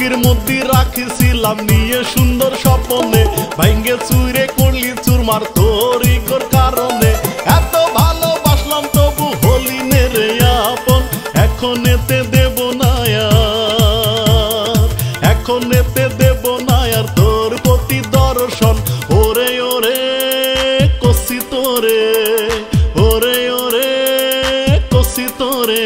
বুকের মধ্যে রাখিছিলাম নিয়ে সুন্দর স্বপ্নে, ভাঙ্গে চুরে করলি চুরমার তোর ইগোর কারণে। এত ভালোবাসলাম তবু হলি নে রে আপন, এখন এতে দেব না আর, এখন এতে দেব না আর তোর প্রতি দর্শন। ওরে ওরে কষি তোরে, ওরে ওরে কষি তোরে,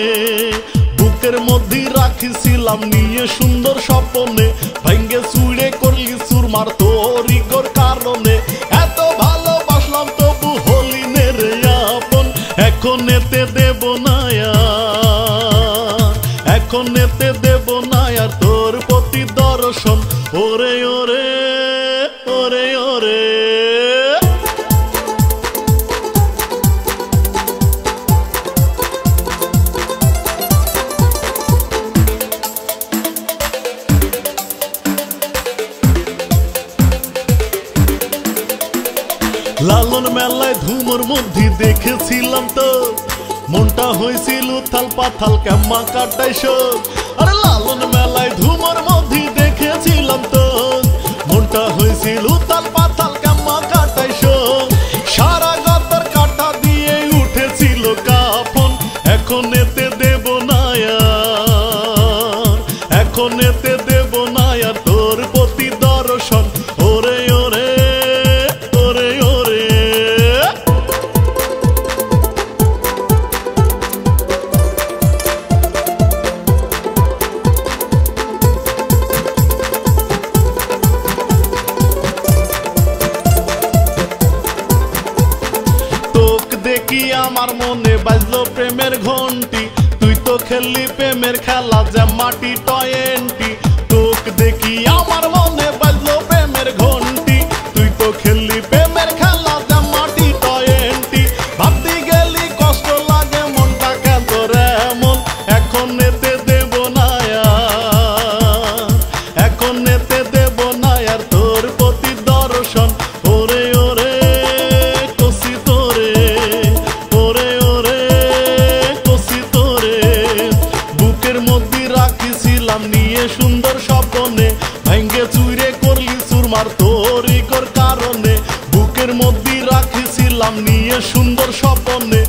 বুকের মধ্যে রাখিছিলাম নিয়ে সুন্দর স্বপ্নে, ভাঙ্গে চুড়ে করলি চুরমার তোর ইগোর কারণে। এত ভালোবাসলাম তবু হলি নে রে আপন, এখন এতে দেব না আর, এখন এতে দেব না আর তোর প্রতি দর্শন। ওরে ওরে ওরে ওরে লালন মেলায় ধুমোর মধ্যে দেখেছিলাম তো, মনটা হয়েছিল উথাল পাথাল কেম্মা কাটাই শোক। আরে লালন মেলায় ধুমোর মধ্যে দেখেছিলাম তো, মনটা হয়েছিল উথাল পাথাল কেম্মা কাটাই শোক। সারা গতর কাটা দিয়ে উঠেছিল কাফন, এখন এতে দেব না আর, এখন এতে দেব না আর তোর প্রতি দর্শন। ওরে ওরে ওরে ওরে তোক দেখি আমার মনে বাজলো প্রেমের ঘন্টি, তুই তো খেললি প্রেমের খেলা যে মাটি টয়েন্টি। তোক দেখি আমার মনে বাজলো প্রেমের ঘন্টি, তুই তো খেললি প্রেমের খেলা যে মাটি টয়েন্টি। ভাবতে গেলি কষ্ট লাগে মনটা কেন রে এমন, এখন এতে দেব না আর, এখন এতে দেব না আর তোর প্রতি দর্শন। ওরে ওরে কষি তোরে, ওরে ওরে কষি তোরে, বুকের মধ্যে রাখিছিলাম নিয়ে সুন্দর স্বপ্নে, ভাঙ্গে চুরে করলি চুরমার তোর ইগোর কারণে। বুকের মধ্যে রাখিছিলাম নিয়ে সুন্দর স্বপ্নে,